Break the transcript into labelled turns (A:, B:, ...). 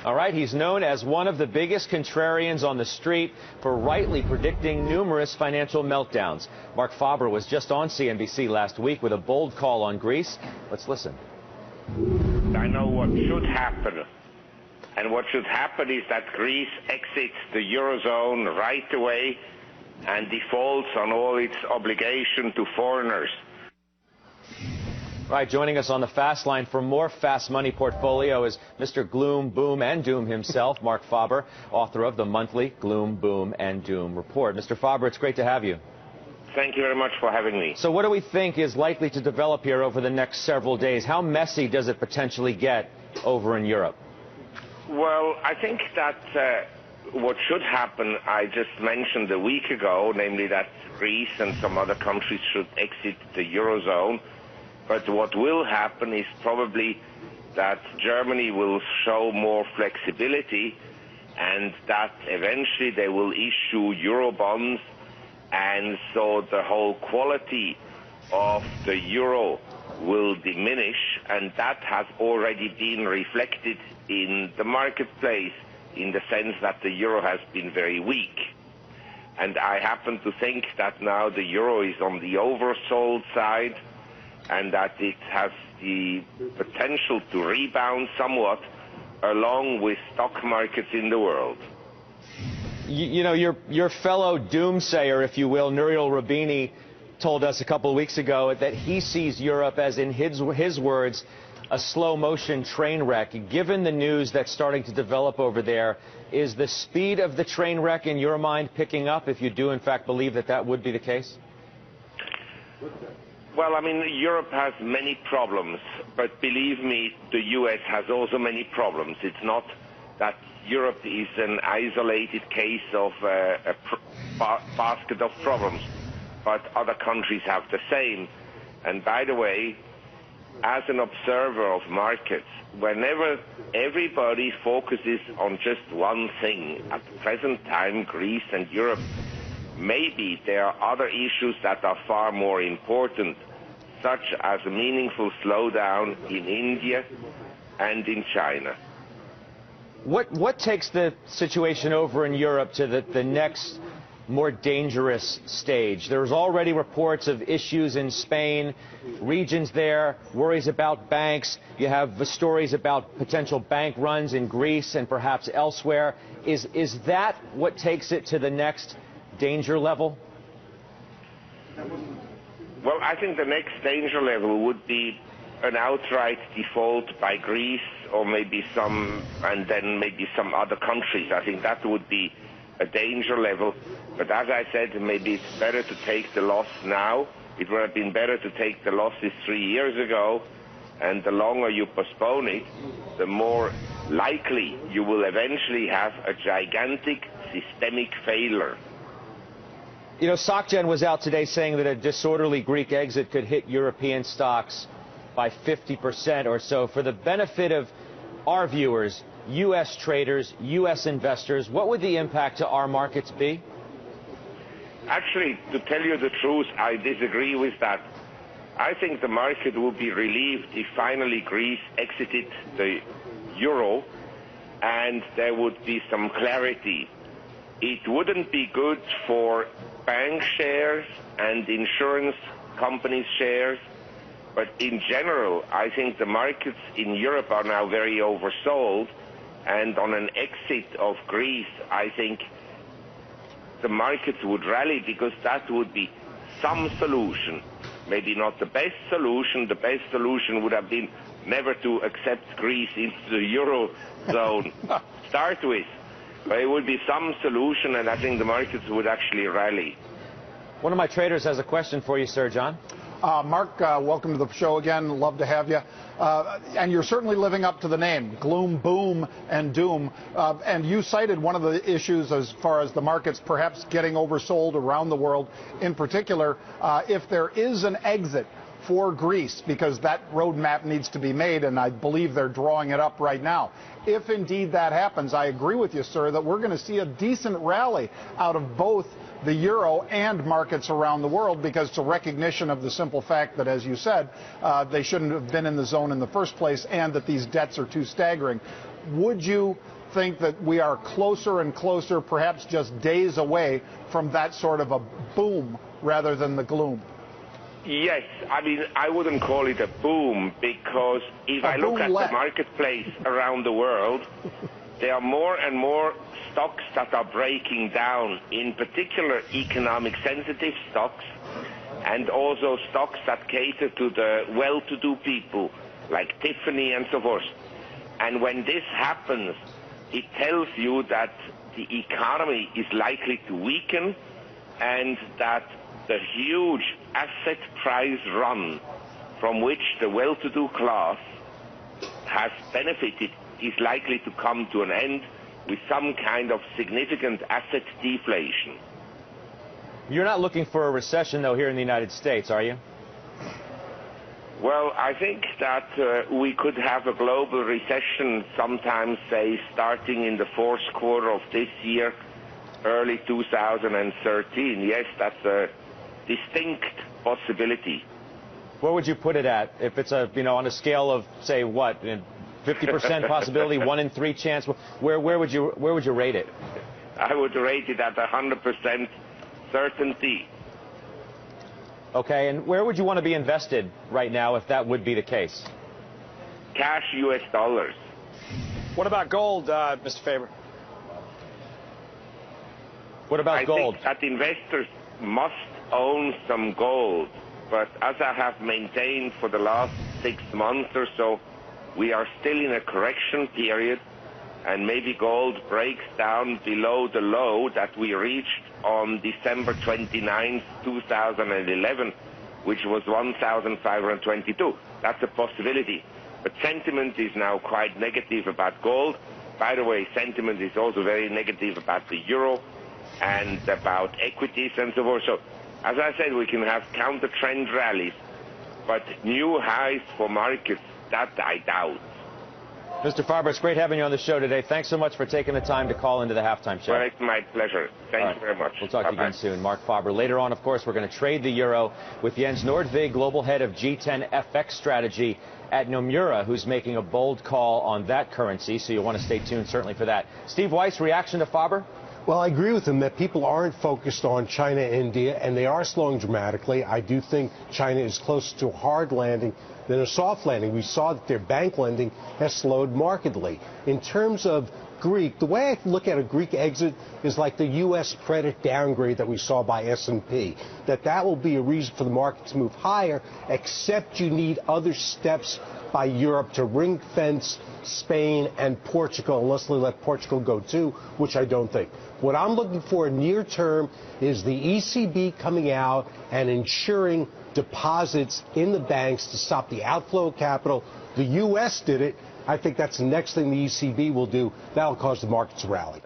A: All right, he's known as one of the biggest contrarians on the street for rightly predicting numerous financial meltdowns. Marc Faber was just on CNBC last week with a bold call on Greece. Let's listen.
B: I know what should happen. And what should happen is that Greece exits the Eurozone right away and defaults on all its obligation to foreigners.
A: Right, joining us on the Fast Line for more Fast Money Portfolio is Mr. Gloom, Boom, and Doom himself, Marc Faber, author of the monthly Gloom, Boom, and Doom report. Mr. Faber, it's great to have you.
B: Thank you very much for having me.
A: So what do we think is likely to develop here over the next several days? How messy does it potentially get over in Europe?
B: Well, I think that what should happen, I just mentioned a week ago, namely that Greece and some other countries should exit the Eurozone. But what will happen is probably that Germany will show more flexibility and that eventually they will issue Eurobonds, and so the whole quality of the euro will diminish, and that has already been reflected in the marketplace in the sense that the euro has been very weak. And I happen to think that now the euro is on the oversold side, and that it has the potential to rebound somewhat along with stock markets in the world.
A: You know, your fellow doomsayer, if you will, Nouriel Roubini, told us a couple of weeks ago that he sees Europe as, in his words, a slow-motion train wreck. Given the news that's starting to develop over there, is the speed of the train wreck in your mind picking up, if you do in fact believe that that would be the case?
B: Well, I mean, Europe has many problems, but believe me, the U.S. has also many problems. It's not that Europe is an isolated case of a basket of problems, but other countries have the same. And by the way, as an observer of markets, whenever everybody focuses on just one thing, at the present time, Greece and Europe, maybe there are other issues that are far more important, such as a meaningful slowdown in India and in China.
A: What takes the situation over in Europe to the next more dangerous stage? There's already reports of issues in Spain, regions there, worries about banks. You have stories about potential bank runs in Greece and perhaps elsewhere. Is that what takes it to the next danger level?
B: Well, I think the next danger level would be an outright default by Greece or maybe some other countries. I think that would be a danger level. But as I said, maybe it's better to take the loss now. It would have been better to take the losses 3 years ago, and the longer you postpone it, the more likely you will eventually have a gigantic systemic failure.
A: You know, SocGen was out today saying that a disorderly Greek exit could hit European stocks by 50% or so. For the benefit of our viewers, U.S. traders, U.S. investors, what would the impact to our markets be?
B: Actually, to tell you the truth, I disagree with that. I think the market would be relieved if finally Greece exited the euro and there would be some clarity. It wouldn't be good for bank shares and insurance companies' shares, but in general, I think the markets in Europe are now very oversold, and on an exit of Greece, I think the markets would rally because that would be some solution. Maybe not the best solution. The best solution would have been never to accept Greece into the Eurozone start with. But it would be some solution, and I think the markets would actually rally.
A: One of my traders has a question for you, Sir John.
C: Marc, welcome to the show again. Love to have you. And you're certainly living up to the name, Gloom, Boom, and Doom. And you cited one of the issues as far as the markets perhaps getting oversold around the world. In particular, if there is an exit for Greece, because that roadmap needs to be made, and I believe they're drawing it up right now. If indeed that happens, I agree with you, sir, that we're going to see a decent rally out of both the euro and markets around the world, because it's a recognition of the simple fact that, as you said, they shouldn't have been in the zone in the first place, and that these debts are too staggering. would you think that we are closer and closer, perhaps just days away from that sort of a boom rather than the gloom?
B: Yes, I mean, I wouldn't call it a boom, because if I look at the marketplace around the world, there are more and more stocks that are breaking down, in particular economic sensitive stocks, and also stocks that cater to the well-to-do people, like Tiffany and so forth. And when this happens, it tells you that the economy is likely to weaken, and that the huge asset price run from which the well-to-do class has benefited is likely to come to an end with some kind of significant asset deflation.
A: You're not looking for a recession, though, here in the United States, are you?
B: Well, I think that we could have a global recession sometime, say, starting in the fourth quarter of this year, early 2013. Yes, that's a distinct possibility.
A: Where would you put it at? If it's on a scale of, say, what, 50% possibility, 1 in 3 chance, where would you rate it?
B: I would rate it at 100% certainty.
A: Okay, and where would you want to be invested right now if that would be the case?
B: Cash, U.S. dollars.
D: What about gold, Mr. Faber?
A: What about gold?
B: I think that investors must own some gold, but as I have maintained for the last 6 months or so, we are still in a correction period, and maybe gold breaks down below the low that we reached on December 29, 2011, which was 1,522. That's a possibility. But sentiment is now quite negative about gold. By the way, sentiment is also very negative about the euro and about equities and so forth. So, as I said, we can have counter-trend rallies, but new highs for markets, that I doubt.
A: Mr. Faber, it's great having you on the show today. Thanks so much for taking the time to call into the halftime show.
B: Well, it's my pleasure. Thank you very much.
A: We'll talk to you again soon. Marc Faber. Later on, of course, we're going to trade the euro with Jens Nordvig, global head of G10 FX strategy at Nomura, who's making a bold call on that currency. So you'll want to stay tuned, certainly, for that. Steve Weiss, reaction to Faber?
E: Well, I agree with him that people aren't focused on China and India, and they are slowing dramatically. I do think China is closer to a hard landing than a soft landing. We saw that their bank lending has slowed markedly. In terms of Greek, the way I look at a Greek exit is like the U.S. credit downgrade that we saw by S&P, that will be a reason for the market to move higher, except you need other steps by Europe to ring fence Spain and Portugal, unless they let Portugal go too, which I don't think. What I'm looking for near term is the ECB coming out and ensuring deposits in the banks to stop the outflow of capital. The U.S. did it. I think that's the next thing the ECB will do. That'll cause the market to rally.